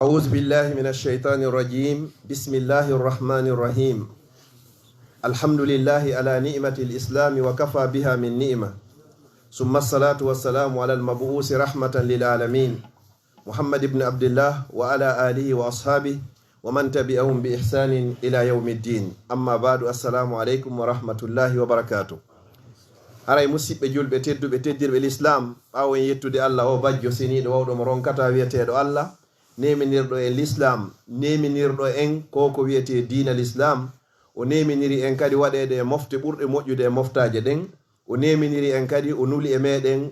أعوذ بالله من الشيطان الرجيم بسم الله الرحمن الرحيم الحمد لله على نعمة الإسلام وكفى بها من نعمة ثم الصلاة والسلام على المبعوث رحمة للعالمين محمد بن عبد الله وعلى آله وأصحابه ومن تبعهم بإحسان إلى يوم الدين أما بعد السلام عليكم ورحمة الله وبركاته haray musidɓe julɓe tedduɓe teddirɓe l'islam ɓawo en yettude Allah o bajjo seniɗo wawɗo mo ronkata wiyeteɗo Allah neminirɗo e l'islam neminirɗo en koko wiyete dina l'islam o neminiri en kadi waɗede e mofte ɓurɗe moƴƴude e moftaje ɗen o neminiri en kadi o nuli e meɗen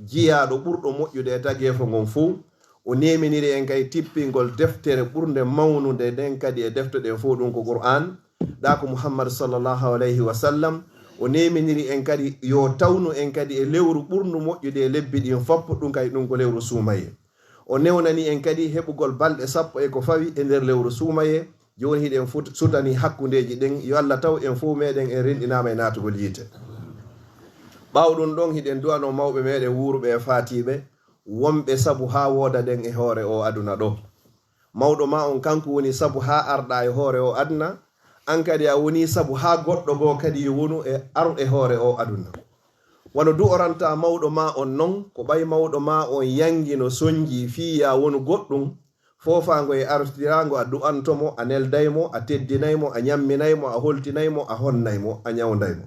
jiyaɗo ɓurɗo moƴƴude e tagefo ngon fuu o neminiri en kadi tippingol deftere ɓurde mawnude ɗen kadi e defte ɗen fo ɗum ko Qur'an ɗa ko Muhammad sallallahu alayhi wa sallam o neminiri en kadi yo tawnu en kadi e lewru ɓurnu moƴƴude e lebbi ɗin foppo ɗum kadi ɗum ko lewru suumaye o newnani en kadi heɓugol balɗe 10 e ko fawi e nder lewru suumaye joni hiɗen sutani hakkundeji ɗen yo Allah taw en fo meɗen en renɗinama e natugol yite ɓawɗum ɗon hiɗen duwano mawɓe meɗen wuruɓe e fatiɓe wonɓe saabu ha woda ɗen e hoore o aduna ɗo mawɗo ma on kanko woni saabu ha arɗa e hoore o aduna an kadi a woni saabu ha goɗɗo goo kadi yo wonu e ar e hoore o aduna wono du'oranta mawɗo ma on non ko ɓay mawɗo ma on yangi no sonji fiya wonu goɗɗum fofango e artirago a du'antomo a neldaymo a teddinaymo a ñamminaymo a holtinaymo a honnaymo a ñawdaymo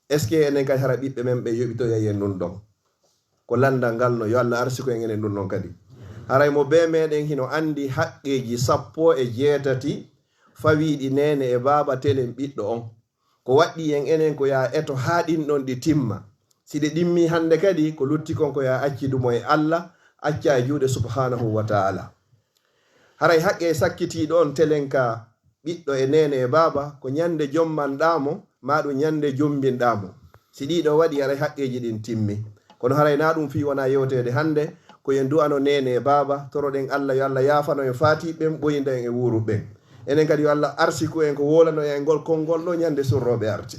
est ce que enen kadi hara ɓiɓɓe men ɓe yoɓitoya en ɗum ɗon ko landal ngal no yo Allah arsi ko en enen ɗum ɗon kadi haray mo be meɗen hino andi haqqeji 18 fawiɗi nene e baba telen ɓiɗɗo on ko waɗɗi en enen ko ya eto ha ɗin ɗon ɗi timma siɗe ɗimmi hande kadi ko lutti kon ko ya accidumo e Allah acca e juuɗe subhanahu wa ta'ala haray haqqe sakkitiɗo on telen ka ɓiɗɗo e nene e baba ko ñande jommanɗamo maɗum ñande jombinɗamo si ɗiɗo waɗi haray haqqeji ɗin timmi kono haray na ɗum fi wona yewtede hande ko yen du'ano nene e baba toroɗen Allah yo Allah yafano en fatiɓen ɓoyinda en e wuruɓen enen kadi yo Allah arsi ko en ko wolano en gol konngol ɗo ñande surroɓe arti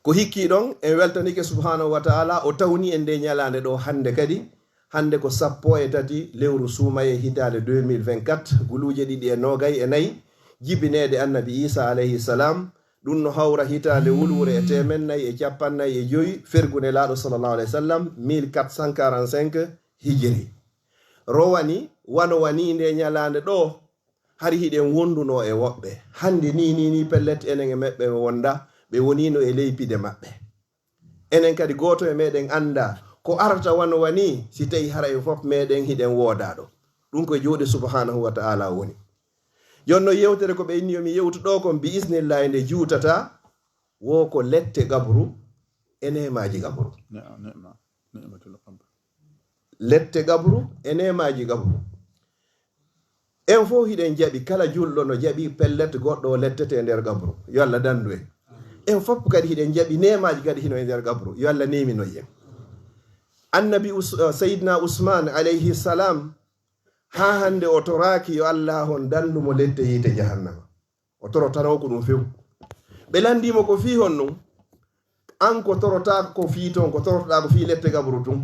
ko hikki ɗon en weltanike subhanahu wa ta'ala o tawni en nde ñalande ɗo hande kadi hande ko 13 lewru suumaye hitade 2024 guluje 2 jibinede annabi Isa alayhi salam ɗum no hawra hitade wulwure e 445 fergune laaɗo sallallahu alayhi wa sallam 1445 hijri rowani wano wani nde ñalande ɗo hari hiɗen wonduno e woɓɓe hande ni pellete enen e meɓɓe wonda ɓe wonino e leypide maɓɓe enen kadi goto e meɗen anda ko arata wano wani si tawi hara en fof meɗen hiɗen wodaɗo ɗum ko jooɗi subhanahu wa ta'ala woni jonno yewtere ko ɓe inni yomi yewtu ɗo kon bi isnillahi nde juutata wo ko lette gabru e nemaji gabru lette gabru e nemaji gabru en fo hiɗen jaɓi kala julɗo no jaɓi pellete goɗɗo lettete e nder gabru yo Allah dandu en fof kadi hiɗen jaɓi nemaji kadi hino e nder gabru yo Allah nemino en annabi sayidna Usman alayhi salam ha hande o toraki yo Allah hon dandumo lette yite jahannama o torotano ko ɗum few ɓe landimo ko fi hon ɗum an ko torota ko fi ton ko torotoɗa ko fi lette gabru tun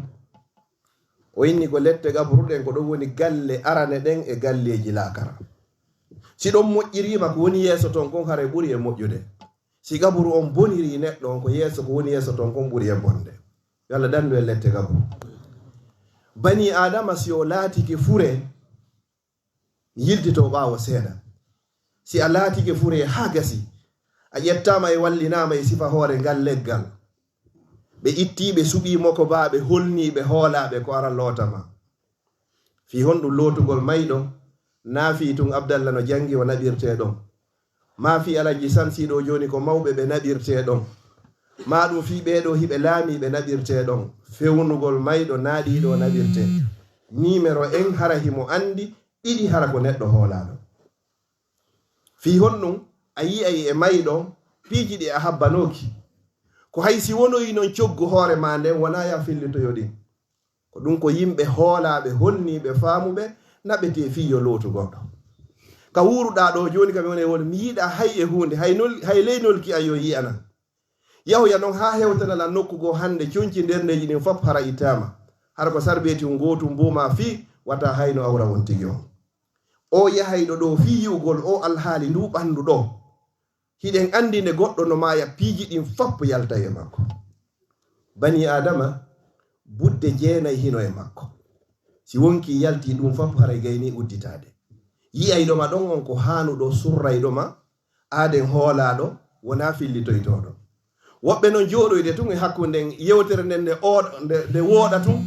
o inni ko lette gabru ɗen ko ɗon woni galle arane ɗen e galleji lakara si ɗon moƴƴirima ko woni yeeso ton kon hara ɓuri e moƴƴude si gabru on boniri neɗɗo on ko yeeso ko woni yeeso ton kon ɓuri e bonde yo Allah dandu e lette gabru bani adama si o laatike fure yildito ɓawo seeɗa si a laatike fure ha gasi a ƴettama e wallinama e sifa hoore ngal leggal ɓe ittiɓe suɓimo ko ba ɓe holniɓe hoolaɓe ko ara lootama fi honɗum lootugol mayɗo na fi tun Abdallah no jangi o naɓirte ɗon ma fi alaji sansiɗo joni ko mawɓe ɓe naɓirte ɗon ma ɗum fi ɓeɗo hiɓe laami ɓe naɓirte ɗon fewnugol mayɗo naaɗiɗo naɓirte numéro en hara himo andi ɗiɗi hara ko neɗɗo hoolaɗo fi honɗum a yi'ay e mayɗo piiji ɗi a habbanoki ko haysi wonoyi non coggu hoore ma nden wona ya fillitoyo ɗin ko ɗum ko yimɓe hoolaɓe holniɓe faamuɓe naɓete fiyo lootu goɗɗo ka wuruɗa ɗo joni kam woni won mi yiɗa hay e hunde hay leynolki ayo yi'anan yahoya noon ha hewtanala nokku go hande conci nder ndeji ɗin fof hara ittama hara ko sarbeti gotum mbuma fi wata hayno awra won tigi on o yahayɗo ɗo fi yiwgol o alhaali ndu ɓanndu ɗo hiɗen anndi nde goɗɗo no maaya piiji ɗin foppo yalta e makko bani adama budde jeenayi hino e makko si wonki yalti ɗum fof haray gayni udditade yiyayɗoma ɗon on ko haanuɗo surrayɗoma aaden hoolaɗo wona fillitoytoɗo woɓɓe noon jooɗoyde tun e hakkunden yewtere nden nde wooɗa tun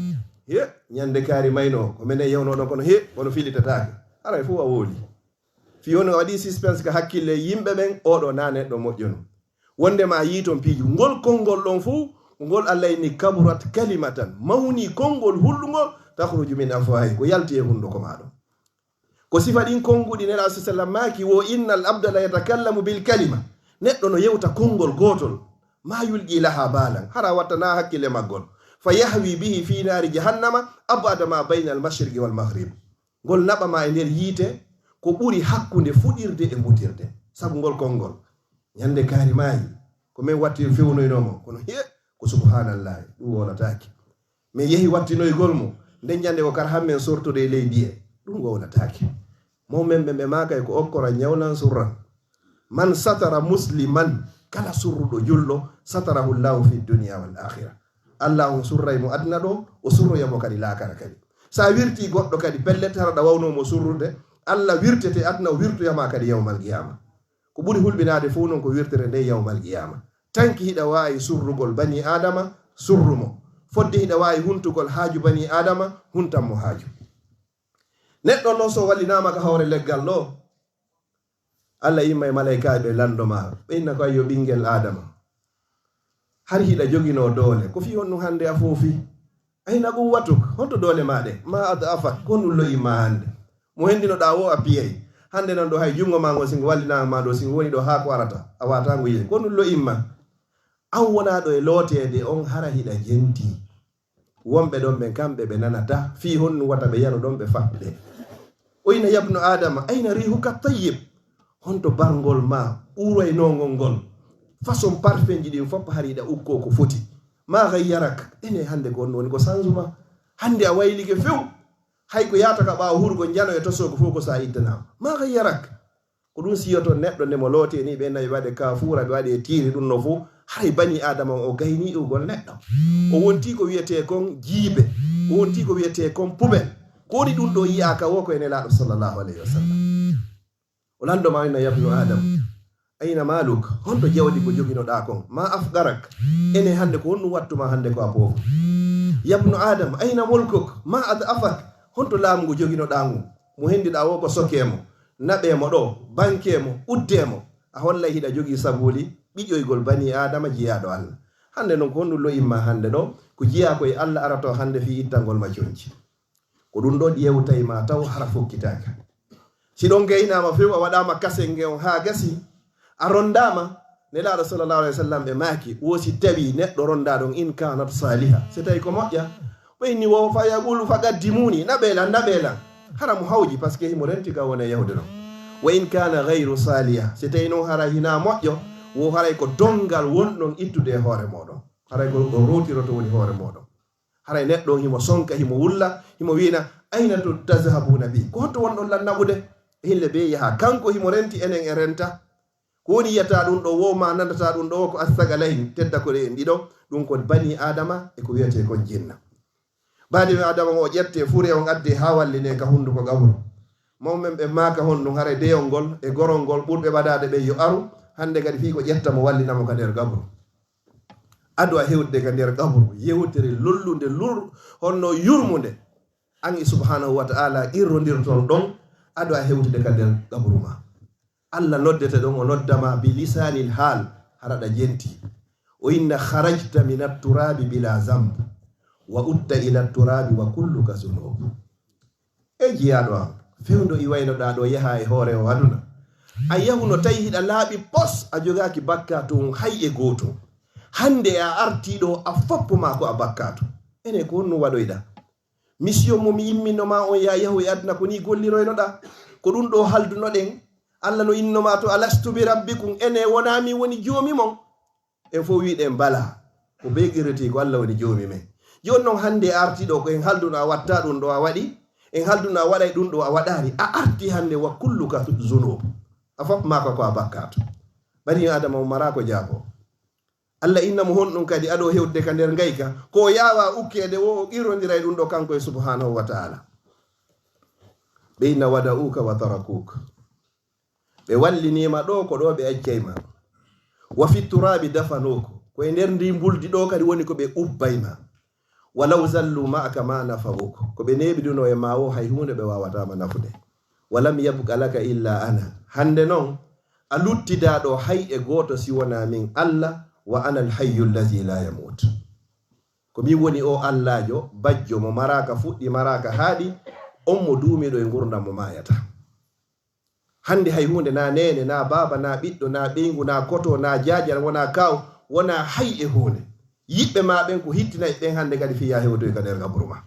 he ñande kaari mayno ko minen yewnoɗon kono he wono filitatake haray fof a wooli fiyono waɗi suspense ka hakkille yimɓe ɓen oɗo na neɗɗo moƴƴonu wondema yii ton piiju ngol konngol ɗon fuu ngol allah ni kaburat kalimatan mawni konngol hulɗugol tahruju min afwahi ko yalti e hunduko maɗon ko sifa ɗin konguɗi nela sa sallam maki wo innal abda la yatakallamu bil kalima neɗɗo no yewta konngol gotol ma yulqi laha balan hara wattana hakkille maggol fa yahwi bihi fi nari jahannama abada ma bayna al mashriqi wal maghrib ngol naɓama e nder yiite ko ɓuri hakkunde fuɗirde e mutirde sabu ngol konngol ñande kaari maayi ko min watti fewnoynomo kono he ko subhanallahi ɗum wonatake min yehi wattinoygol mo nden ñande ko kar hammen sortode e leydi e ɗum wownatake mawmen ɓe makay ko okkora ñawnan surran man satara musliman kala surruɗo julɗo satarahu llahu fi dunia wal akhira allah on surray mo aduna ɗo o surroyamo kadi laakara kadi sa wirti goɗɗo kadi pellete haraɗa wawnomo surrude allah wirtete aduna o wirtoyama kadi yawmal qiyama ko ɓuri hulɓinade fof noon ko wirtere nde yawmal qiyama tanki hiɗa wawi surrugol bani adama surrumo fodde hiɗa wawi huntugol haaju bani adama huntanmo haaju neɗɗo noon so wallinama ka hawre leggal ɗo allah yimma e malaikaɓe landoma ɓeyna ko ayyo ɓinguel adama har hiɗa jogino doole ko fi on ɗum hande a foofi ayna ɗum watuk honto doole maɗe ma ada afat ko ɗum loyima hande mo hendinoɗa o a piyay hande nan ɗo hay jungo ma ngo singo wallinama ma ɗo singo woni ɗo ha ko arata a watango yiye ko ɗum loyimma an wona ɗo e lootede on hara hiɗa jenti wonɓe ɗon ɓen kamɓe ɓe nanata fi honnu wata ɓe yano ɗon ɓe faɓɓe oyna yabnu adama ayna rihuka tayyib honto barngol ma uroynogol ngol façon parfum ji ɗin fopp hariɗa ukko ko foti ma gayyarak ene hande ko woni ko sansuma hande a waylike few hay ko yata ka ɓawa hurgo jano e tosoko fof ko sa ittanama ma gayyarak ko ɗum siyoto neɗɗo nde mo loote ni ɓe nayi waɗe kafura ɓe waɗe tiiri ɗum no fof hay bani adama o gayni ugol neɗɗo o wonti ko wiyete kon jiibe o wonti ko wiyete kon pubel ko woni ɗum ɗo yiyaka wo ko ene laaɗo sallllahu alayhi wa sallam o landoma ina yabnu adam ayna maluk honto jawdi ko joginoɗa kon ma afgarak ene hande ko honɗum wattuma hande ko a poofu yabnu adam ayna mulkuk ma ad afak honto laamu ngu joginoɗa ngu mo hendiɗa wo ko sokemo naɓemo ɗo bankemo uddemo a hollay hiɗa jogi sabuli ɓiƴoygol bani adama jiyaɗo allah hande noon ko honɗum loyimma hande ɗo ko jiya koye allah arato hande fi ittangol ma conci ko ɗum ɗon yewtayma taw hara fokkitaka si ɗon gaynama few a waɗama kasel nge on ha gasi a rondama nelaɗo sallllahu alayhi wa sallam ɓe maaki wosi tawi neɗɗo ronda ɗon in kanat saliha so tawi ko moƴƴa ɓayni wo fa yaqulu faqad dimuni naɓelan hara mo hawji par ce que himo renti ka wone yawde ɗon wa in kana gayru saliha so tawi noon hara hina moƴƴo wo haray ko dongal wonɗon ittude e hoore moɗon haray ko rotiroto woni hoore moɗon haray neɗɗo himo sonka himo wulla himo wina ayna to tazhabuna bi ko honto wonɗon lannaɓude hille ɓe yaha kanko himo renti enen e renta ko woni yiyata ɗum ɗo wo ma nandata ɗum ɗo ko astagalayni tedda ko en ɗiɗo ɗum ko bani adama e ko wiyete kon jinna bani adama o ƴette fure on adde ha walline ka hunduko gabru mawmen ɓe maka hon ɗum haray deyol ngol e gorol ngol ɓurɓe waɗade ɓe yo aru hande kadi fi ko ƴettamo wallinamo ka nder gabru adu a hewde ka nder gabru yewtere lollude honno yurmude an subhanahu wa ta'ala irrodirton ɗon adu a hewtude ka nder gabru ma allah noddete ɗon o noddama bi lisanil hal haraɗa jenti o inna kharajta min atturabi bila zamb wa utta ila turabi wa kulluka zunub e jiyaɗo am fewdo i waynoɗa ɗo yaha e hoore o aduna a yahuno tawi hiɗa laaɓi pos a jogaki bakkato hay e goto hande a artiɗo a foppuma ko a bakkato ene ko honno waɗoyɗa mission mo mi yimminoma on ya yahu e aduna ko ni golliroynoɗa ko ɗum ɗo haldunoɗen allah no innoma to alastu bi rabbikum ene wonami woni joomi mon en fof wiɗen bala ko be guireti ko allah woni joomi men joni noon hande artiɗo ko en halduno a watta ɗum ɗo a waɗi en halduna waɗay ɗum ɗo a waɗari a arti hande wa kulluka zunub a fof mako ko a bakkato bani adama mara ko jaabo Allah inna mo hon ɗum kadi aɗo hewde ka nder ngayka ko yawa ukkede wo qirodiray ɗum ɗo kanko e subhanahu wa ta'ala ɓe inna wada'uka wa tarakuka ɓe wallinima ɗo ko ɗo ɓe accayma wa fi turabi dafanuka koye nder ndi mbuldi ɗo kadi woni ko ɓe ubbayma walaw zallu ma'aka ma nafawuka ko ɓe neɓiduno e mawo hay hunde ɓe wawatama nafude walam yabqa laka illa ana hande noon a luttidaɗo hay e goto siwona min Allah wa ana alhayyu allazi la yamut ko mi woni o Allahjo bajjo mo maraka fuɗɗi maraka haaɗi on mo duumiɗo e gurdam mo mayata hande hay hunde na nene na baba na ɓiɗɗo na ɓeygu na koto na jajar wona kaw wona hay e hunde yiɓɓe ma ɓen ko hittinayi ɓen hande kadi fiya hewtoy ka nder gabru ma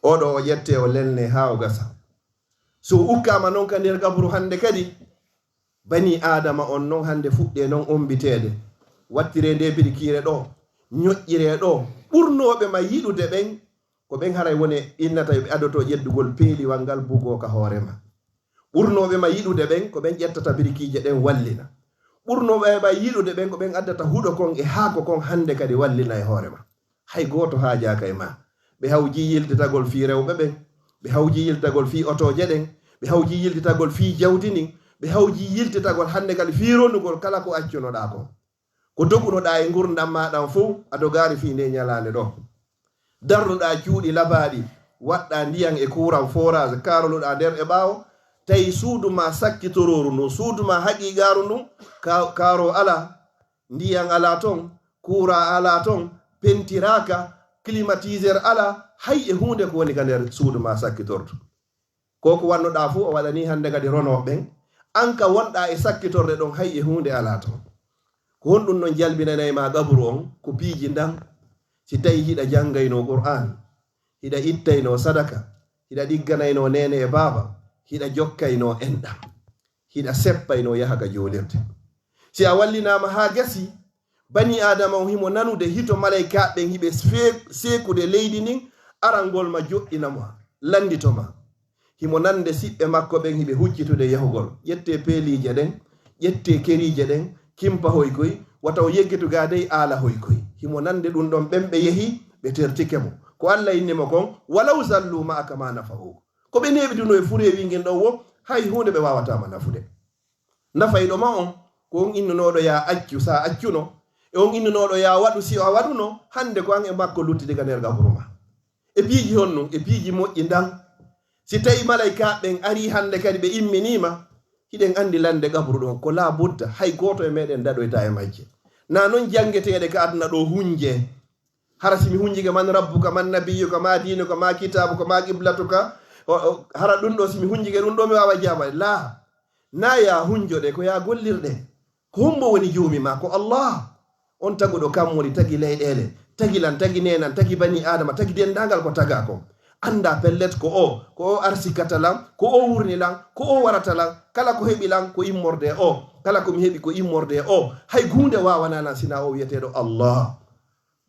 oɗo o ƴette o lelne ha o gasa so ukkama noon ka nder gabru hande kadi bani adama on noon hande fuɗɗe noon ombitede wattire nde birikire ɗo ñoƴƴire ɗo ɓurnoɓe ma yiɗude ɓen ko ɓen haray woni innata ɓe adoto ƴeddugol peeliwal ngal bugo ka hoorema ɓurnoɓe ma yiɗude ɓen ko ɓen ƴettata birikije ɗen wallina ɓurnoɓe ma yiɗude ɓen ko ɓen addata huɗo kon e haako kon hande kadi wallina e hoorema hay goto haajaka e ma ɓe hawji yiltitagol fi rewɓe ɓen ɓe hawji yiltitagol fi otoje ɗen ɓe hawji yiltitagol fi jawdi ndin ɓe hawji yiltitagol hande kadi fi rondugol kala ko accunoɗa kon ko dogunoɗa e gurdam maɗan fof a dogari fi nde ñalande ɗo darnuɗa cuuɗi labaɗi waɗɗa ndiyan e courant forage karoluɗa nder e ɓawo tawi suudu ma sakkitororu ndun suudu ma haqiqaru ndun karo ala ndiyan ala ton courant ala ton pentiraka climatiseur ala hay e hunde ko woni ka nder suudu ma sakkitorto koko wannoɗa fof o waɗani hande kadi ronoɓen an ka wonɗa e sakkitorde ɗon hay e hunde ala ton ko honɗum noon jalbinanayma gabru on ko piiji ndan si tawi hiɗa janngayno qur'an hiɗa ittayno sadaka hiɗa ɗigganayno nene e baaba hiɗa jokkayno enɗam hiɗa seppayno yaha ka jolirde si a wallinama ha gasi bani adama o himo nanude hito malayka ɓen hiɓe sekude leydi nin arangol ma joɗɗinamo landitoma himo nande siɓɓe makko ɓen hiɓe huccitude yahugol ƴette peelije ɗen ƴette kerije ɗen kimpa hoykoy wata o yeggituga dey aala hoykoy himo nande ɗum ɗon ɓen ɓe yehi ɓe tertike mo ko Allah innimo kon walaw zallu ma'aka ma nafahu ko ɓe neɓiduno e furewi ngel ɗon wo hay hunde ɓe wawatama nafude nafayɗo ma on ko on innunoɗo ya accu sa accuno e on innunoɗo ya waɗu si a waɗuno hande ko an e makko luttide ka nder gabru ma e piiji honnum e piiji moƴƴi ndan si tawi malayka ɓen ari hande kadi ɓe imminima hiɗen andi lande gabru ɗon ko la budda hay goto e meɗen daɗoyta e majje na noon jangeteɗe ka aduna ɗo hunje hara simi hunjige man rabbuka man nabiyuka ma dinuka ma kitabuka ma qiblatuka hara ɗum ɗo simi hunjige ɗum ɗo mi wawa jama la na ya hunjoɗe ko ya gollirɗe ko humbo woni jumi ma ko Allah on taguɗo kammori tagi leyɗele tagi lan tagi nenan tagi bani adama tagi dendagal ko taga ko anda pellet ko o arsikata lan ko o wurni lan ko o warata lan kala ko heɓi lan ko immorde o kala ko mi heɓi ko immorde o hay gunde wawananan sina o wiyeteɗo Allah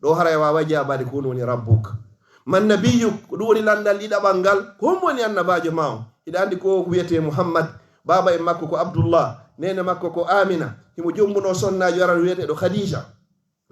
ɗo hara wawa jabade ko woni rabbuk man nabiyuk ko ɗum woni landal ɗiɗaɓal ngal ko hon woni annabajo ma o hiɗa andi ko wiyete Muhammad baba e makko ko Abdullah nene makko ko Amina himo jombuno sonnajo aran wiyeteɗo Khadija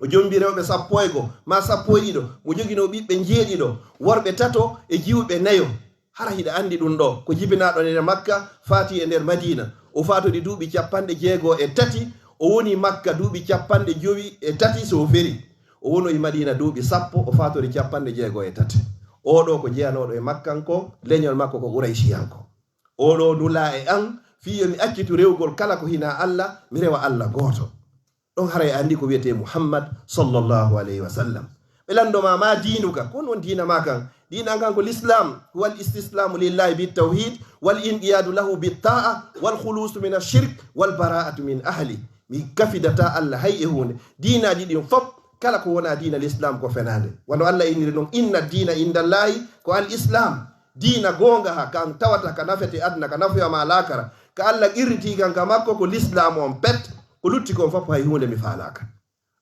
o jombi rewɓe 10 ma 11 mo jogino ɓiɓɓe jeeɗiɗo worɓe 3 e jiwɓe 4 hara hiɗa andi ɗum ɗo ko jibinaɗo nder Makka faati e nder Madina o fatodi duuɓi 63 o woni Makka duuɓi 53 so feri o wono e Madina duuɓi 10 o fatori 63 oɗo ko jeyanoɗo e makkanko leñol makko ko Qurayshiyanko oɗo dula e an fiyo mi accitu rewgol kala ko hina Allah mi rewa Allah goto ɗon haray andi ko wiyete Muhammad sallallahu alayhi wa sallam ɓe landoma ma diinuka ko non diina ma kan diina kan ko l'islam wal istislamu lillahi bit tawhid wal inqiyadu lahu bit ta'a wal khulusu min ash-shirk wal bara'atu min ahli mi kafidata Allah hay e hunde diinaji ɗin fop kala ko wona diina l'islam ko fenade wano Allah inniri ɗum inna diina indallahi ko al islam diina gonga ha kan tawata ka nafete adna ka nafiyama lakara ka Allah qirriti kan ka makko ko l'islam on pet ko lutti kon fof hay hunde mi falaka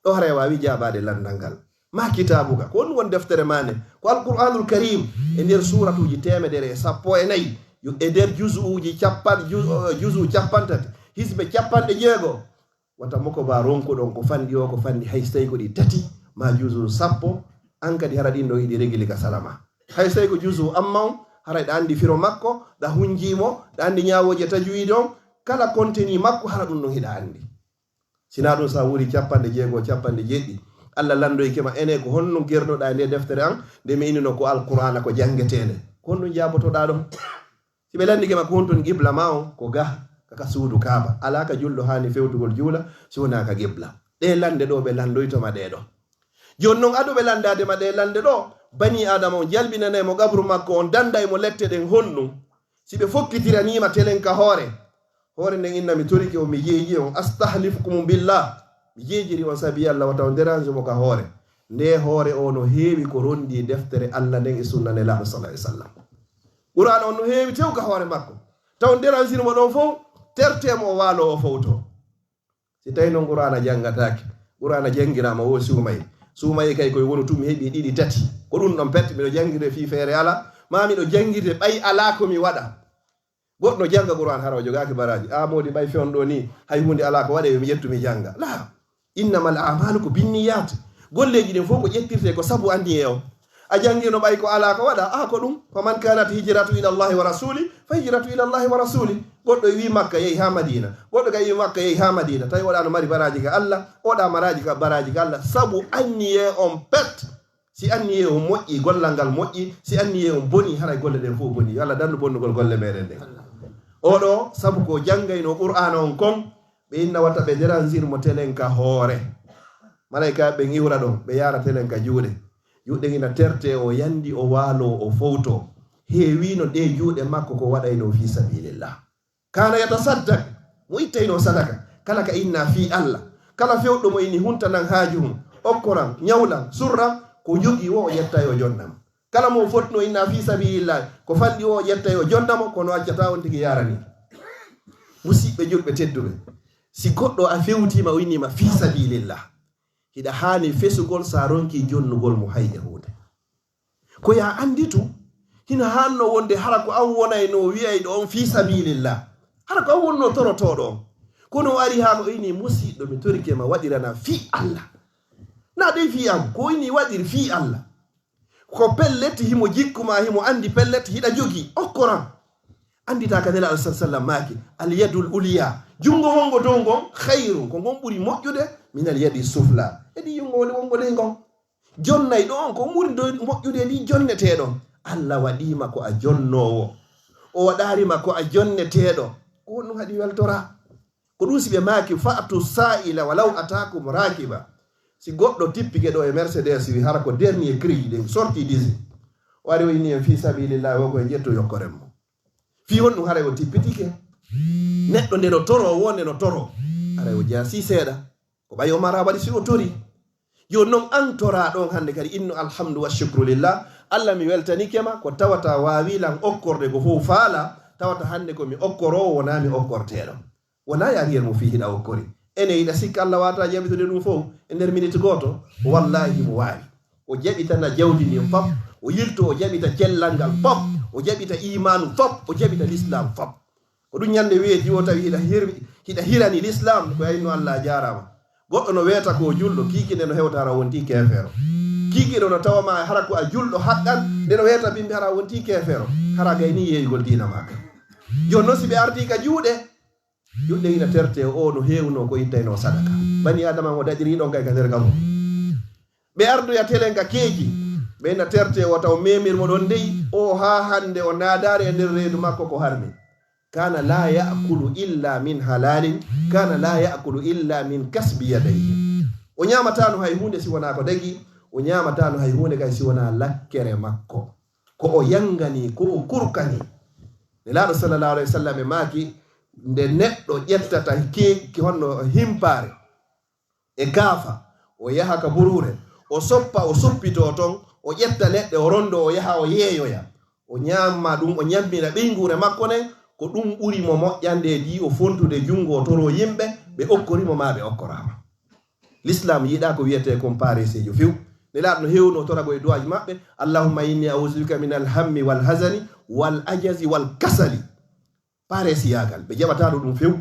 ɗo hara wawi jabade landal ngal ma kitabuka ko won deftere mane ko alquranul karim e nder suratuji temedere 14 yo e nder juzuuji juzu capantati hisbe capanɗe jeego wata moko ba ronko ɗon ko fandi o ko fandi hay so tawi ko ɗi tati ma juzu 10 an kadi hara ɗin ɗo yiɗi regili ka salama hay so tawi ko juzu amma haray ɗa andi firo makko ɗa hunjimo ɗa andi ñawoje tajwidi on kala contenu makko hara ɗum ɗon hiɗa andi sina ɗum sa wuri capanɗe jeego capanɗe jeɗɗi Allah landoykema ene ko honno gernoɗa nde deftere an nde mi innino ko alqur'ana ko jangetede ko honɗum jabotoɗa ɗon si ɓe landikema ko honton qibla ma on ko ga kaka suudu kaaba ala ka julɗo hani fewtugol juula si wona ka qibla ɗe lande ɗo ɓe landoytoma ɗeɗo joni noon aɗuɓe landadema ɗe lande ɗo bani adama on jalbinanemo gabru makko on dandaymo lette ɗen honɗum si ɓe fokkitiranima telen ka hoore nden inna mi toriki o mi jeeji on astahlifkum billah mi jeejiri on sabi Allah wata on dérange mo ka hoore nde hoore o no heewi ko rondi deftere Allah nden e sunna nelaɗo sallallahu alaihi wasallam qur'an on no heewi tew ka hoore makko taw dérange mo ɗon fof tertemo o waalo o fowto si tawi noon qur'ana jangatake qur'ana jangirama wo suumayi kay koye wonu tumi heeɓi ɗiɗi tati ko ɗum ɗon pette miɗo jangirde fi feere ala ma miɗo jangirde ɓay ala komi waɗa goɗɗo janga qur'an hara o jogaki baraji modi ɓay fewn ɗo ni hay hunde ala ko waɗe mi ƴettumi janga la innamal a'malu ko binniyat golleji ɗin fof ko ƴettirte ko sabu andi o a jangino ɓay ko ala ko waɗa ko ɗum faman kanat hijratu ila allahi wa rasuli fa hijratu ila allahi wa rasuli goɗɗo wi makka yehi ha madina goɗɗo ka wi makka yehi ha madina tawi waɗano mari baraji ka Allah oɗa baraji ka Allah sabu anniye on pet si anniye on moƴƴi gollal ngal moƴƴi si anniye on boni haray golle ɗen fof boni Allah dandu bonnugol golle meɗen ɗen oɗo sabu ko jangayno qur'ana on kon ɓe inna watta ɓe déransirmo telen ka hoore malaika ɓe iwra ɗon ɓe yara telen ka juuɗe ina terte o yandi o waalo o fowto heewino ɗe juuɗe makko ko waɗayno fi sabilillah kana yatasaddak mo ittayno sadaka kala ka inna fi Allah kala fewɗo mo ini huntanan haaju mum okkoran ñawlan surran ko jogi wo o yetta o jonnam kala mo fotno inna fi sabilillah ko falɗi o yetta o jonnamo kono accata on tigi yarani musidɓe julɓe tedduɓe si goɗɗo a fewtima o innima fi sabilillah hiɗa hani fesugol sa ronki jonnugol mo hayde hunde ko ya anditu hina hanno wonde hara ko an wonayno wiyayɗo on fi sabilillah hara ko an wonno torotoɗo on kono ari ha ko ini musidɗo mi torikema waɗirana fi Allah na ɗey fi am ko ini waɗir fi Allah ko pelleti himo jikkuma himo andi pelleti hiɗa jogi okkoran andita ka nela sallam maki al yadul uliya jungo wongo dow ngon khayru ko ngon ɓuri moƴƴude min al yadi sufla edi yungole wongo de ngon jonnay ɗo on ko ɓuri do moƴƴude ndi jonneteɗon Allah waɗima ko a jonnowo o waɗarima ko a jonneteɗo ko ɗum haɗi weltora ko ɗum si ɓe maki fa'tu sa'ila walaw atakum rakiba si goɗɗo tippike ɗo e Mercedes wi hara ko dernier cri ɗen sorti disi wari o inni en fi sabilillah wo koye jetto yokkoren mo fi won ɗum haray o tippitike neɗɗo nde no toro wonde no toro aray o jaasi seeɗa ko ɓay o mara waɗi si o tori joni noon an tora ɗon hande kadi inno alhamdu wa shukru lillah Allah mi weltanikema ko tawata wawilan okkorde ko fof faala tawata hande komi okkorowo wona mi okkorteɗo wona yariyel mo fi hiɗa okkori ene yiɗa sikka Allah wata jaɓitude ɗum fof e nder minute goto wallahi mo wawi o jaɓitana jawdi ndin fop o yilto o jaɓita cellal ngal fop o jaɓita imanu fop o jaɓita l'islam fop ko ɗum ñande weeti o tawi hiɗa hirani l'islam ko ayno Allah jarama goɗɗo no weeta ko julɗo kiiki nde no hewta hara wonti kefeero kiiki ɗo no tawama hara ko a julɗo haqqan nde no weeta bimbi hara wonti kefeero hara gayni yeeygol dina maka joni noon si ɓe arti ka juuɗe ina terte o no hewno ko ittayno sadaka bani adama mo daƴiri ɗon kay ka nder gamo ɓe ardoya telen ka keeji ɓe ina terte o taw memirmo ɗon ndeyi o ha hande o naadare e nder reedu makko ko harmi kana la yakulu illa min halalin kana la yakulu illa min kasbi yadayhi o ñamatano hay hunde si wona ko dagi o ñamatano hay hunde kay si wona lakkere makko ko o yangani ko o kurkani nelaɗo sallallahu alaihi wasallam e maaki nde neɗɗo ƴettata keeki honno himpare e gaafa o yaha ka burure o soppa o soppito ton o ƴetta leɗɗe o rondo o yaha o yeeyoya o ñamma ɗum o ñammina ɓeygure makko nen ko ɗum ɓuri mo moƴƴande di o fontude jungo o toro yimɓe ɓe okkorimo ma ɓe okkorama l'islam yiɗa ko wiyete comparesejo few nelaɗo no hewno torago e duwaji maɓɓe allahumma inni ausubika min alhammi wal hasani wal ajazi wal kasali pare siyagal ɓe jaɓataɗo ɗum few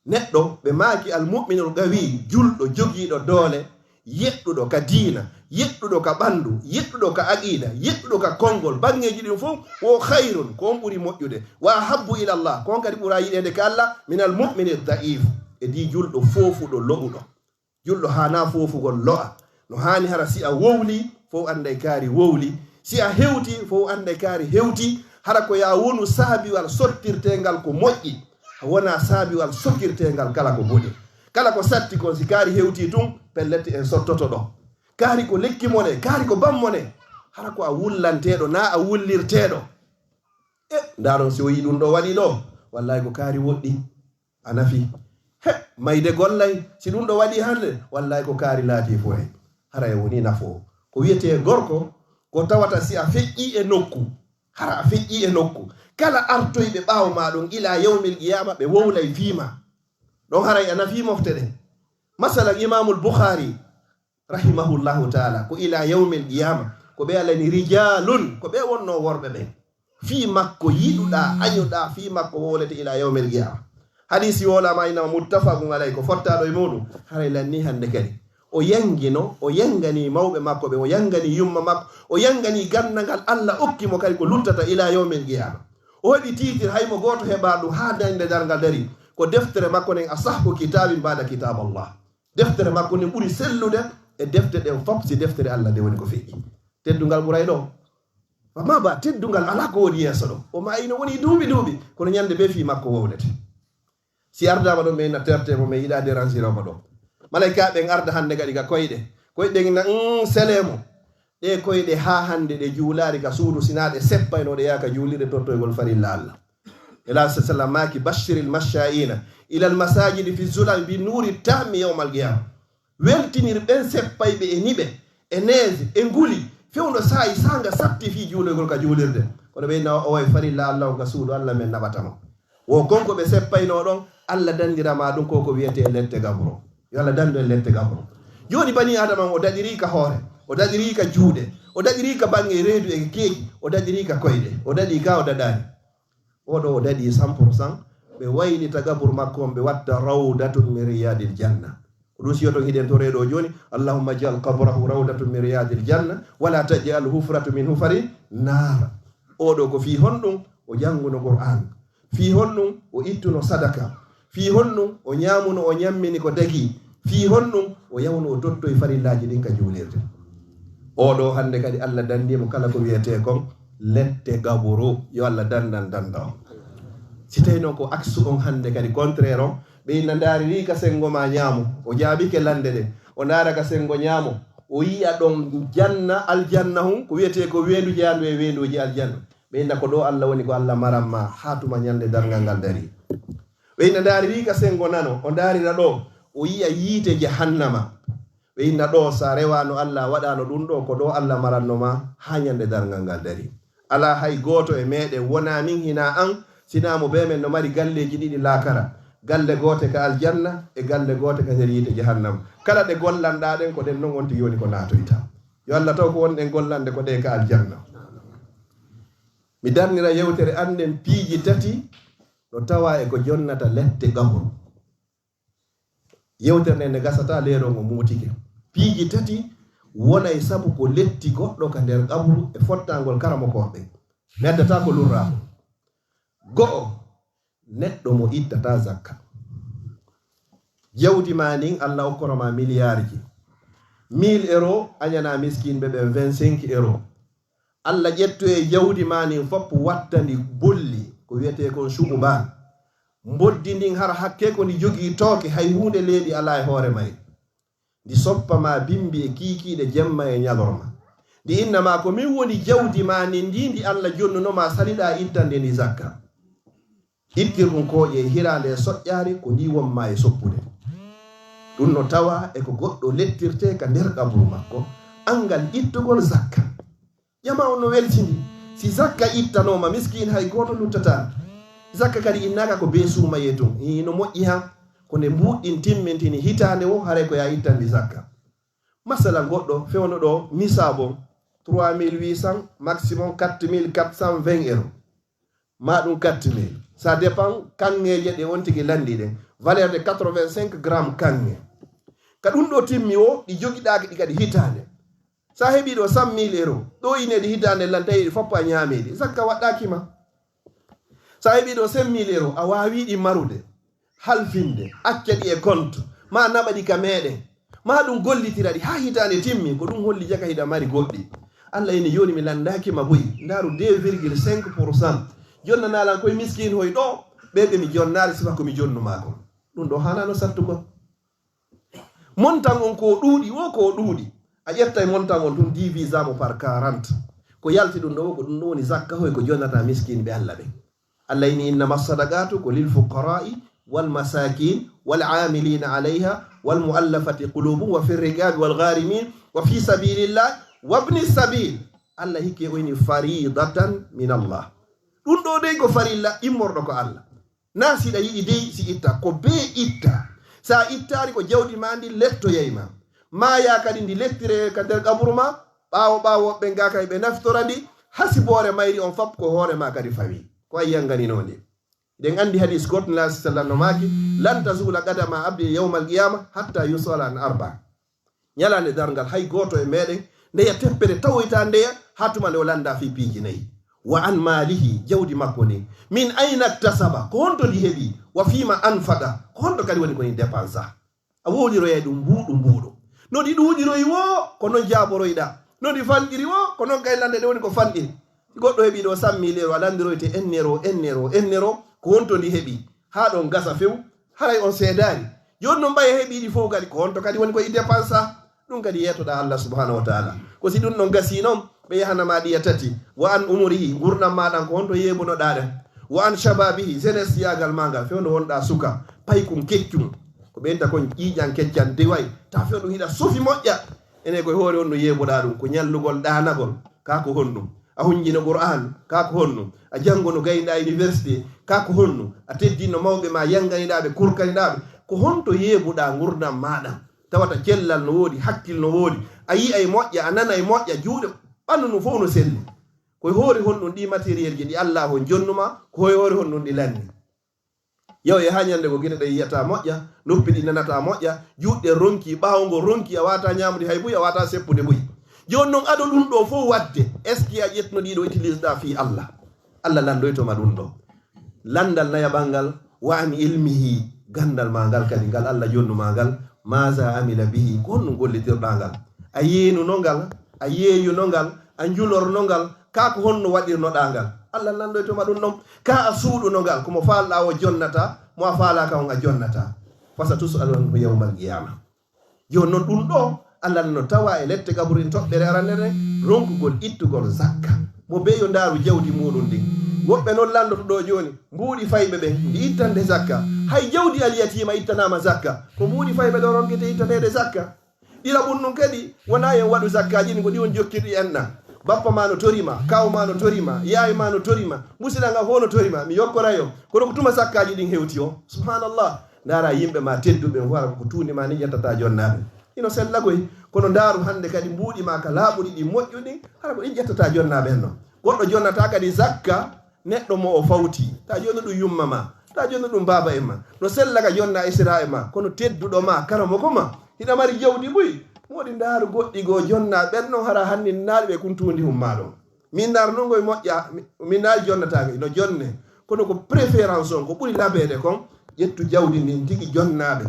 neɗɗo ɓe maaki almuminul gawi julɗo jogiiɗo doole yeɗɗuɗo ka diina yeɗɗuɗo ka ɓandu yeɗɗuɗo ka aqida yeɗɗuɗo ka konngol bangeji ɗin fof wo hayrun ko on ɓuri moƴƴude wa habbu ilallah ko on kadi ɓura yiɗede ka Allah min almumini daif e di julɗo fofuɗo loɓuɗo julɗo hana fofugol lo'a no hani hara si a wowli fof anday kaari wowli si a hewti fof anday kaari hewti hara ko ya wonu saabiwal sottirtengal ko moƴƴi wona saabiwal sokkirtengal kala ko boɗi kala ko satti kon si kaari hewti tun pellette en sottoto ɗo kaari ko lekki mone kaari ko bammone hara ko a wullanteɗo na a wullirteɗo ndaɗon si o yi ɗum ɗo waɗi ɗo wallahi ko kaari woɗɗi a nafi mayde gollay si ɗum ɗo waɗi hande wallahi ko kaari laati foye hara e woni nafo ko wiyete gorko ko tawata si a feƴƴi e nokku hara a feƴƴi e nokku kala artoyɓe ɓaawo maɗon ila yawmil qiyama ɓe wowlay fiima ɗon haray a nafi mofte ɗen masalan imamul boukhari rahimahullahu taala ko ila yawmil qiyama ko ɓe alani rijalun ko ɓe wonno worɓe ɓen fi makko yiɗuɗa añuɗa fi makko wowlete ila yawmil qiyama hadisi wolama inama muttafaqun alay ko fottaɗo e muɗum haray lanni hande kadi o yangino o yangani mawɓe makko ɓe o yangani yumma makko o yangani gannagal Allah okkimo kadi ko luttata ila yawmil qiyama o waɗi titir haymo goto heɓa ɗum ha dañde dargal dari ko deftere makko nen asahbu kitabin bada kitab Allah deftere makko nen ɓuuri sellude e defte ɗen fop si deftere Allah nde woni ko feƴƴi teddugal ɓuray ɗo fama ba teddugal ala ko woni yeeso ɗo o mayino woni duuɓi kono ñande be fi makko wowlete si ardama ɗon ɓe na tertemo mi yiɗa déranger-oma ɗo malaika ɓen arda hande kadi ka koyɗe koyɗe na selemo ɗe koyɗe ha hande ɗe juulari ka suudu sinaɗe seppayno ɗe yaka juulirde tottoygol farilla Allah ila sallam maki bashiril mashaina ila almasajidi fi zulal bi nuri tammi yawmal qiyama weltinir ɓen seppayɓe e niɓe e neige e nguli fewno sayi sanga satti fi juuloygol ka juulirde kono ɓe na o way farilla Allah o ka suudu Allah men naɓatama wo konko ɓe seppayno ɗon Allah dandirama ɗum koko wiyete lette gabro yo Allah dando en lette gabro joni bani adama o daɗiri ka hoore o daɗiri ka juuɗe o daɗiri ka bange reedu e keeji o daɗiri ka koyɗe o daɗi ka o daɗani oɗo o daɗi 100% ɓe waylita gabur makko on ɓe watta rawdatun min riyadil janna ko ɗum siyoto hiɗen to reeɗo joni allahumma jal qabrahu rawdatun min riyadil janna wala tajal hufratu min hufari nar oɗo ko fi honɗum o janguno qur'an fi honɗum o ittuno sadaka fi honɗum o ñamuno o ñammini ko dagi fi honɗum o yawno o dottoye farillaji ɗin ka juulirde oɗo hande kadi Allah dandimo kala ko wiyete kon lette gaburu yo Allah dandan danda o si tawi noon ko axe on hande kadi contraire on ɓe inna daariri ka sengo ma ñaamo o jaabike lande ɗe o ndaara ka sengo ñaamo o yiya ɗon janna aljanna hum ko wiyete ko weendu jaandu e weenduji aljanna ɓe inna ko ɗo Allah woni ko Allah maranma ha tuma ñande dargal ngal dari ɓe inna daariri ka sengo nano o daarira ɗo o yiya yiite jahannama ɓe inna ɗo sa rewano Allah waɗano ɗum ɗo ko ɗo Allah marannoma ha ñande dargal ngal dari ala hay goto e meɗen wona min hina an sinamo be men no mari galleji ɗiɗi laakara galle gote ka aljanna e galle gote ka nder yiite jahannama kala ɗe gollanɗa ɗen ko ɗen noon wonti yoni ko natoyta yo Allah taw ko wonɗen gollande ko ɗe ka aljanna mi darnira yewtere anden piiji tati no tawa e ko jonnata lette gabru yewtere nde nde gasata leero ngo muutike piiji tati wona e sabu ko letti goɗɗo ka nder gabru e fottangol karamo koɓe meddata ko lurra go'o neɗɗo mo ittata zakka jawdi ma nin Allah okkoroma milliardji 1000 euro añana miskinɓe ɓen 25 euro Allah ƴetto e jawdi ma nin fopp wattandi bolli ko wiyete kon suɓuban mboddi ndin har hakke ko ndi jogii tooke hay hunde leeɗi ala e hoore may ndi soppama bimbi e kiikiiɗe jemma e ñalorma ndi innama ko min woni jawdi ma ni ndi ndi Allah jonnunoma saliɗa ittande ndi zakka ittir ɗum kooƴe e hirande e soƴƴaari ko ndi wonma e soppude ɗum no tawa e ko goɗɗo lettirte ka nder qabru makko angal ittugol zakka ƴama on no weltini si zakka ittanoma miskin hay goto luttata zakka kadi innaka ko be suumaye tun no moƴƴi han ko nde mbuɗɗin timmintini hitande wo haray ko ya ittandi zakka masala goɗɗo fewno ɗo misabo 3800 maximum 4420 euros ma ɗum 4000 ça dépend kanŋeje ɗe on tigi landi ɗen valeur de 85 grammes kanŋe ka ɗum ɗo timmi o ɗi jogiɗaki ɗi kadi hitande sa heɓi ɗo 100 000 euros ɗo inedi hitande lantayi ɗi foppo a ñameɗi zakka waɗɗakima sa heɓi ɗo 5 000 euros a wawi ɗi marude halfinde acca ɗi e compte ma naɓa ɗi ka meɗen ma ɗum gollitira ɗi ha hitande timmi ko ɗum holli jaka hiɗa mari goɗɗi Allah ene yoni mi landakima boyi ndaru 2,5% jonnanalan koye miskin hoy ɗo ɓeɓe mi jonnari sifa komi jonnumako ɗum ɗo hanano sattugo montan on ko ɗuuɗi wo ko ɗuuɗi a ƴetta montan on ɗum divisamo par 40 ko yalti ɗum ɗo ko ɗum ɗo woni zakka hoy ko jonnata miskin ɓe Allah ɓe Allah ini innama sadaqatu ko lil fuqara'i wal masakin wal amilina alayha wal muallafati qulubuhum wa fi riqabi wal gharimin wa fi sabilillah wabni sabil Allah hikke woni faridatan min Allah ɗum ɗo dey ko farilla immorɗo ko Allah na siɗa yiɗi dey si itta ko be itta sa ittari ko jawdi ma ndi lettoyayma ma ya kadi ndi lettire ka nder kaburu ma ɓawo woɓɓe ngaka ɓe naftora ndi hasibore mayri on fop ko hoore ma kadi fawi ko ayyanganinode den andi hadis goto la sallallahu maki lan tazula qadama abdi yawmal qiyamah hatta yusala an arba nyalande dargal hay goto e meɗen ndeya teppere tawoyta ndeya hatuma nde o landa fi piiji nayyi wa an malihi jawdi makko ni min ayna tasaba ko honto ndi heɓi wa fima anfada ko honto kadi woni koni dépense a woɗiroya ɗum mbuuɗo no ɗi ɗuuɗiroyi wo ko noon jaboroyɗa no ɗi fanɗiri wo ko noon gaylande ɗe woni ko fanɗiri goɗɗo heɓi ɗo 100 000 euros a landiroyte ennero ko honto ndi heɓi ha ɗon gasa few haray on seedari joni noon ɓaya heɓi ɗi fof kadi ko honto kadi woni koye dépense ɗum kadi yetoɗa Allah subhanahu wa taala ko si ɗum ɗon gasi noon ɓe yahanama ɗiya tati wa an umurihi gurdam maɗan ko honto yeɓunoɗaɗen wa an shababihi jeunesse yagal magal fewno wonɗa suka paykum keccum ko ɓenta kon ƴiƴan keccan deway ta few ɗum hiɗa sofi moƴƴa ene koye hoore on no yeɓuɗa ɗum ko ñallugol ɗanagol kako honɗum a hunjino qur'an kako honɗum a janggono gayɗa université kako honɗum a teddino mawɓe ma yanganiɗaɓe kurkaniɗaɓe ko honto yeɓuɗa gurdam maɗa tawata cellal no woodi hakkil no woodi a yi'a e moƴƴa a nana e moƴƴa juuɗe ɓandu no fof no selli koye hoore honɗum ɗi matériel ji ɗi Allah ho jonnuma koye hoore honɗum ɗi lanni yaw e ha ñande ko gueɗe ɗe yiyata moƴƴa noppi ɗi nanata moƴƴa juuɗɗe ronki ɓawo ngo ronki a wata ñamude hay buy a wata seppude buy joni noon aɗo ɗum ɗo fof wadde est ce que a ƴetno ɗiɗo utilise ɗa fi Allah landoytoma ɗum ɗo landal nayaɓal wa an ilmihi gandal ma ngal kadi ngal Allah jonnuma ngal maza amila bihi ko honɗum gollitirɗa ngal a yeenuno ngal a yeeyuno ngal a julorno ngal ka ko honno waɗirnoɗa ngal Allah landoytoma ɗum ɗon ka a suuɗuno ngal komo falɗa o jonnata mo a falaka on a jonnata fasa tusalun ko yawmal qiyama joni noon ɗum ɗo Allah no tawa e lette gaburin toɓɓere arandere ronkugol ittugol zakka mo be yo ndaaru jawdi muɗum ndin woɓɓe noon landoto ɗo joni mbuuɗi fayɓe ɓe ndi ittande zakka hay jawdi aliyatima ittanama zakka ko mbuuɗi fayɓe ɗo ronkete ittanede zakka ɗila ɓum ɗum kadi wona en waɗu zakkaji ɗi ko ɗi on jokkirɗi enna bappa ma no torima kaw ma no torima yaawi ma no torima musidanga fof no torima mi yokkorayo kono ko tuma zakkaji ɗin hewti o subhanallah ndara yimɓe ma tedduɓe wara ko tuuni ma ni ƴettata jonnaɓe ino sella koy kono ndaaru hande kadi mbuuɗi ma ka laaɓuɗi ɗi moƴƴuɗi hara ko ɗin ƴettata jonnaɓe en noon goɗɗo jonnata kadi zakka neɗɗo mo o fawti ta joni ɗum yumma ma ta joni ɗum baba en ma no sella ka jonna isra e ma kono tedduɗo ma karamo ko ma hiɗa mari jawdi ɓuy moɗi ndaaru goɗɗi goo jonna ɓen noon hara hanni naaɗi ɓe kuntundi humma ɗon min ndaaru noon koye moƴƴa min naali jonnatake ino jonne kono ko préférence on ko ɓuri laɓede kon ƴettu jawdi ndin tigi jonnaɓe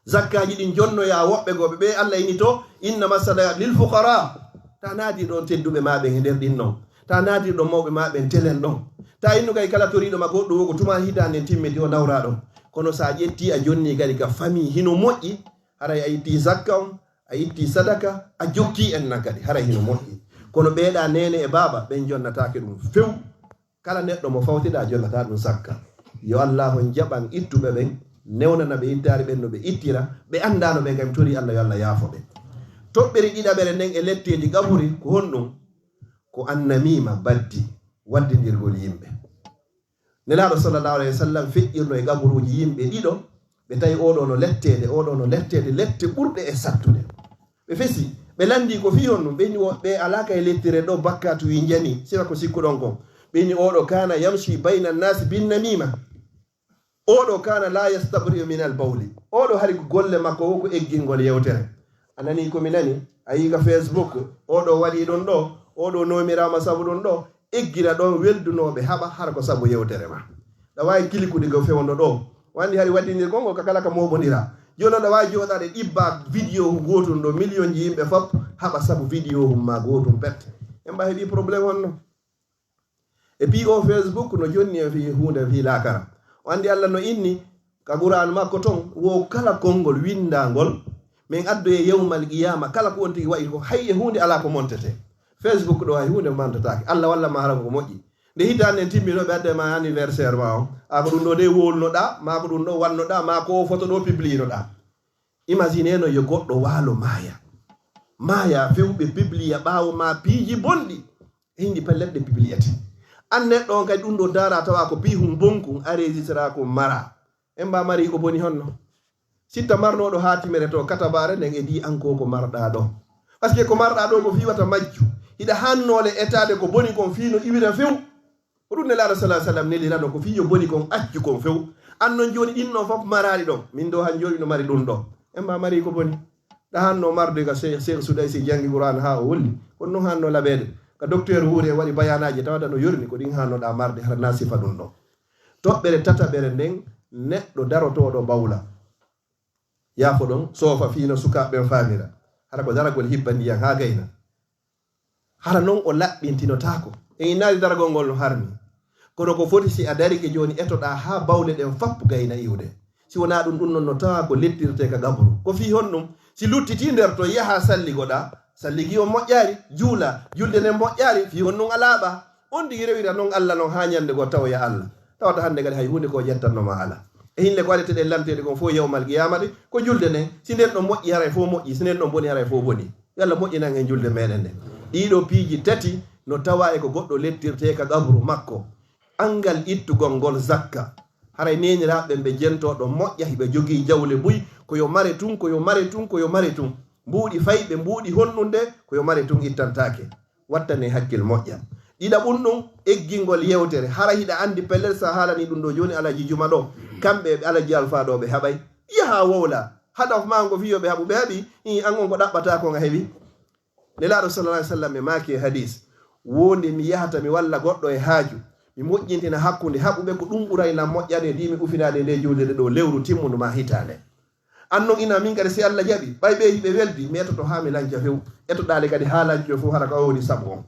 zakkaji ɗin jonnoya woɓɓe goɓe ɓe Allah ini to innama sadaka lil fuqara ta naati ɗon tedduɓe maɓe e nder ɗin noon ta naati ɗon mawɓe maɓe telen ɗon ta innu kay kala toriɗoma goɗɗo wo ko tuma hitande timmidi o nawra ɗon kono sa ƴetti a jonni kadi ka famille hino moƴƴi haray a itti zakka on a itti sadaka a jokki en nan kadi haray hino moƴƴi kono ɓeeɗa nene e baba ɓen jonnatake ɗum few kala neɗɗo mo fawtiɗa jonnata ɗum zakka yo Allah on jaɓan ittuɓe ɓen newnana ɓe ittari ɓen no ɓe ittira ɓe andano ɓe kam tori Allah yo Allah yaafo ɓe toɓɓere ɗiɗaɓere nden e letteji gaburi ko honɗum ko annamima baddi waddidirgol yimɓe nelaɗo sallallahu alayhi wa sallam feƴƴirno e gaburuji yimɓe ɗiɗo ɓe tawi oɗo no lettede lette ɓurɗe e sattude ɓe ɓe fesi ɓe landi ko fi on ɗum ɓeni ɓe alaka e lettire ɗo bakkatu wi jani siwa ko sikkuɗon kon ɓeni oɗo kana yamshi bayna nnasi bin namima oɗo kana la yastabriu min al bawli oɗo hari ko golle makko wo ko eggingol yewtere a nani komi nani a yiga Facebook oɗo waɗi ɗon ɗo oɗo nomirama sabu ɗon ɗo eggira ɗon weldunoɓe haɓa hara ko sabu yewtere ma ɗa wawi kilikude go fewno ɗo wandi hari waɗindir gongo kakala ka moɓodira joni ɗa wawi joɗade ɗibba vidéo gotum ɗo million ji yimɓe fop haɓa sabu vidéo hum ma gotum pette en ɓa heeɓi probléme on no e puis o Facebook no jonni en fi hunde fi lakara wandi Allah no inni ka Qur'an makko ton wo kala konngol windangol min addo e yawmal qiyama kala ko wonti wayi ko hayye hunde ala ko montete Facebook ɗo hay hunde mantatake Allah walla ma hara ko moƴƴi nde hitande en timminoɓe adde ma anniversaire ma o ako ɗum ɗo de wolnoɗa ma ko ɗum ɗo wannoɗa ma ko photo ɗo publinoɗa imagine no yo goɗɗo waalo maya fewɓe publia ɓawo ma piiji bonɗi e hindi pelletɗe publiate an neɗɗo on kadi ɗum ɗo dara tawa ko pihum bonkum aregistra ko mara en mba mari ko boni honno sitta marnoɗo ha timere to katabare nden e di anko ko marɗa ɗo par ce que ko marɗa ɗo ko fiwata majju hiɗa hannole etade ko boni kon fino iwira few ko ɗum nelaɗo salah sallam nelirano ko fiyo boni kon accu kon few an non joni ɗinno fof marari ɗon min ɗo han joni no mari ɗum ɗo en mba mari ko boni ɗa hanno marde ka cheikh souday si jangi Qur'an ha o wolli kono noon hanno laɓede ka docteur huure waɗi bayanaji tawata no yorni ko ɗin hannoɗa marde hara nasifa ɗum ɗo toɓɓere tataɓere nden neɗɗo darotoɗo bawla yaafo ɗon soofa fiino sukaɓeɓen famira hara ko daragol hibba ndiyan ha gayna hara noon o laɓɓintinotako en innali daragol ngol no harmi kono ko foti si a darike joni etoɗa ha bawle ɗen fappu gayna iwde si wona ɗum ɗum noon no tawa ko lettirte ka gabru ko fi hon ɗum si luttiti nder to yaha salligoɗa salligi o moƴƴari juula julde nden moƴƴari fi hon ɗum alaɓa on digi rewira noon Allah noon ha ñande go tawa ya Allah tawata hande kadi hay hunde ko jettannoma ala e hinde ko waɗeteɗe lamteɗe kon fof yawmal qiyamati ko julde nden si nden ɗon moƴƴi haray fof moƴƴi si nden ɗon boni haray fof boni yalla moƴƴinan en julde meɗen nde ɗiɗo piiji tati no tawa e ko goɗɗo lettirte ka gabru makko angal ittugol ngol zakka haray neniraɓe ɓe jentoɗo moƴƴa hiɓe jogii jawle buy koyo mare tun koyo mare tun koyo mare tun mbuuɗi fayɓe mbuuɗi honɗunde koyo mare tun ittantake wattane hakkil moƴƴa ɗiɗaɓum ɗum eggingol yewtere hara hiɗa andi pellel sa haalani ɗum ɗo joni alaji juma ɗo kamɓe ɓe alaji alfaɗo ɓe haɓay yaha wowla haɗaf ma ngo fiyoɓe haɓu ɓe haɓi an on ko ɗaɓɓata ko nga heewi nelaɗo sallallah alih sallam ɓe maaki e hadis wonde mi yahata mi walla goɗɗo e haaju mi moƴƴintina hakkude haɓuɓe ko ɗum ɓurayna moƴƴade dimi ufinade nde julde ɗo lewru timmudu ma hitande annon ina min kadi si Allah jaɓi ɓay ɓe yiɓe weldi mi etoto ha mi lanca few etoɗale kadi ha lanco fof hara ka woni sabu on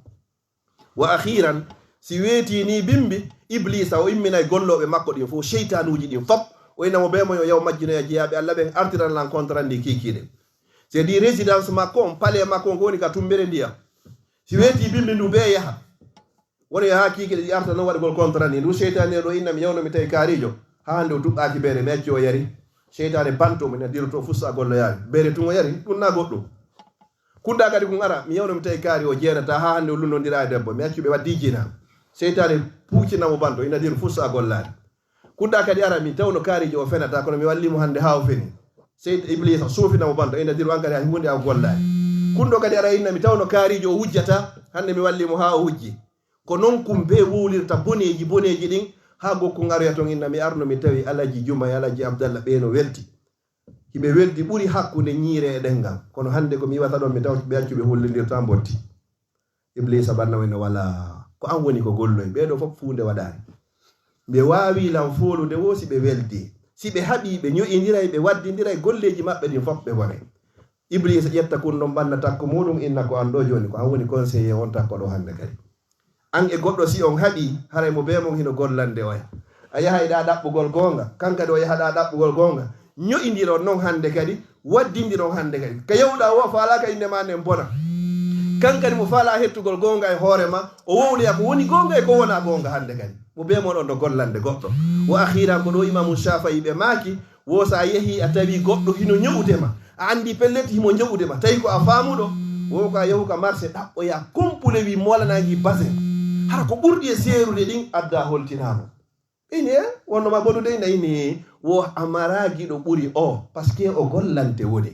wa akhiran si weeti ni bimbi iblisa o imminay golloɓe makko ɗin fof cheytanuji ɗin fop o inamo ɓe moyo yaw majjinoya jeeyaɓe Allah ɓen artiran l'encontre andi kikiɗe c'est dit résidence makko on palais makko on ko woni ka tumbere ndiyam si weeti bimbi ndu ɓe yaha woni ha kikiɗe ɗi arta noon waɗgol contrat ni ndu cheytane ɗo innami yawnomi tawi kaarijo ha hande o tuɓɓaki beere mi acci o yari cheytane bantomo ina diroto fussa golloyaari beere tun o yari ɗum na goɗɗum kudda kadi ko ara mi yawnomi tawi kaari o jeenata ha hande o lunnodira e debbo mi acci ɓe waddi jina cheytane puccinamo banto ina diro fussa gollaari kudda kadi ara mi tawno kaarijo o fenata kono mi wallimo hande ha o feni seydi iblisa suufinamo banto ina diro ankadi hay hunde a gollaari kunɗo kadi ara inna mi tawno kaarijo o wujjata hande mi wallimo ha o wujji ko noon kumbe wulirta boneji ɗin ha gokku ngaroya ton inna mi arno mi tawi alaji juma e alaji abdallah ɓeeno welti hiɓe weldi ɓuri hakkude ñiire e ɗengal kono hande ko mi wiwata ɗon mi taw ɓe accuɓe hollidirta botti iblisa ɓanna wayno wala ko an woni ko golloy ɓeɗo fof funde waɗani ɓe wawi lam folude wo si ɓe weldi si ɓe haaɓi ɓe ño'indiray ɓe waddidiray golleji maɓɓe ɗin fof ɓe wone iblisa ƴetta kun ɗon ɓanna takko muɗum inna ko an ɗo joni ko an woni conseiller on takko ɗo hande kadi an e goɗɗo si on haɓi haray mo be mon hino gollande oya a yahayɗa ɗaɓɓugol gonga kankadi o yahaɗa ɗaɓɓugol gonga ño'indiron noon hande kadi waddindiron hande kadi ka yewɗa o faalaka indema nden bona kankadi mo faala hettugol gonga e hoorema o wowloya ko woni gonga e ko wona gonga hande kadi mo be mon on ɗo gollande goɗɗo wo akhiran ko ɗo imamu Shafi'i ɓe maaki wo sa yeehi a tawi goɗɗo hino ño'udema a andi pelleti himo ño'udema tawi ko a faamuɗo wo ko a yahu ka marché ɗaɓɓoya compule wi molanagi basin hara ko ɓurɗi e seerude ɗin adda holtinama ini e wonnoma goɗude ina ini wo amaragi ɗo ɓuri o par ce que o gollante woni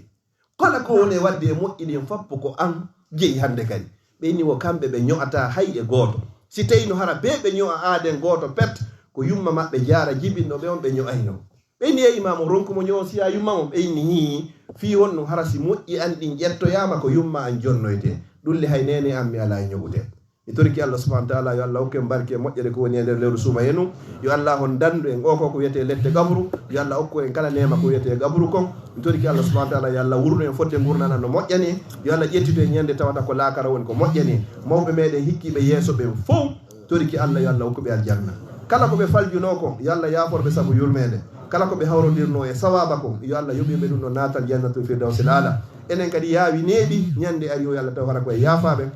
kala ko woni wadde e moƴƴini foppo ko an jeyi hande kadi ɓeyni wo kamɓe ɓe ño'ata hay e gooto si tawi no hara be ɓe ño'a aaden gooto pet ko yumma maɓɓe jaara jibinno ɓe on ɓe ño'ayno ɓeyni e imamo ronkumo ñoo siya yumma mo ɓeyni hi fi won no hara si moƴƴi an ɗin ƴettoyama ko yumma an jonnoyte ɗulle hay nene an mi ala e ño'ude mi toriki Allah subhanahu wa ta'ala yo Allah hokke barke moƴƴere ko woni e nder lewru suma henu yo Allah hon dandu en o ko wiyete ledde gabru yo Allah hokku en kala nema ko wiyete gabru kon mi toriki Allah subhanahu wa ta'ala yo Allah wurno en fodde gurnana no moƴƴani yo Allah ƴettito en ñande tawata ko laakara woni ko moƴƴani mawɓe meɗen hikkiɓe yeeso ɓe fof toriki Allah yo Allah hokkuɓe aljanna kala ko ɓe faljuno ko yo Allah yaforɓe saabu yurmede kala ko ɓe hawrodirno e sawaba ko yo Allah yoɓiɓe ɗum no natal jannatul firdawsil ala enen kadi yaawi neeɓi ñande ari o yo Allah taw hara koye yaafaɓe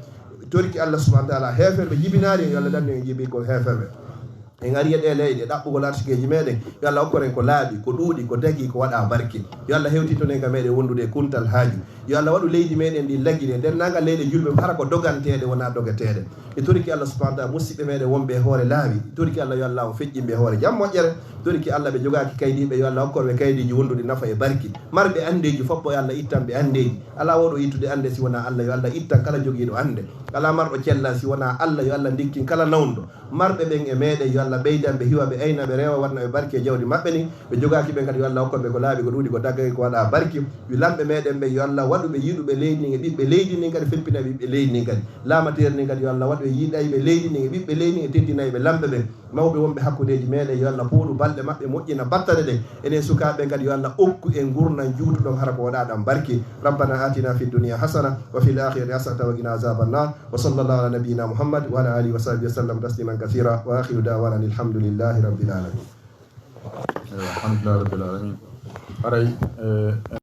toriki Allah subhanahu wa ta'ala heferɓe jibinaari yo Allah danne en jibi ko heferɓe en ari e ɗe leyɗe ɗaɓɓugol artikeji meɗen yo Allah hokkoren ko laaɓi ko ɗuuɗi ko dagi ko waɗa barki yo Allah hewtitonen ka meɗen wondude e kuntal haaju yo Allah waɗu leydi meɗen ndi laggine nden nagal leyɗe julɓe hara ko doganteɗe wona dogeteɗe e toriki Allah subhanahu wa ta'ala musidɓe meɗen wonɓe e hoore laawi toriki Allah yo Allah o feƴƴimɓe e hoore jam moƴƴere toriki Allah ɓe jogaki kaydiɓe yo Allah hokkorɓe kaydiji wondude nafa e barki marɓe andeji foppo yo Allah ittanɓe andeji ala woɗo ittude ande si wona Allah yo Allah ittan kala joguiɗo ande ala marɗo cella si wona Allah yo Allah ndikkin kala nawdo marɓe ɓen e meɗen yo Allah ɓeydanɓe hiwa ɓe ayna ɓe rewa watna ɓe barki e jawdi maɓɓe ni ɓe jogaki ɓen kadi yo Allah hokkorɓe ko laaɓi ko ɗuuɗi ko daggaki ko waɗa barki wi lamɓe meɗen ɓe yo Allah waɗuɓe yiɗuɓe leydi ni e ɓiɓɓe leydi ni kadi felpina ɓiɓɓe leydi ni kadi lamatere ni kadi yo Allah waɗuɓe yiɗayɓe leydi ni e ɓiɓɓe leydi e teddinayɓe lamɓe ɓen mawɓe wonɓe hakkudeji meɗen yo Allah pooɗu balɗe maɓɓe moƴƴina battane ɗe enen sukaɓe kadi yo Allah okku en gurnan juutuɗon hara ko waɗaɗan barki rabbana atina fi dunia hasana wa fil akhirati hasanatan wa qina azaban nar wa sallallahu ala nabiyyina muhammad wa ala alihi wa sahbihi wa sallam tasliman kathira wa akhiru da'wana alhamdulillahi rabbil alamin alhamdulillahi rabbil alamin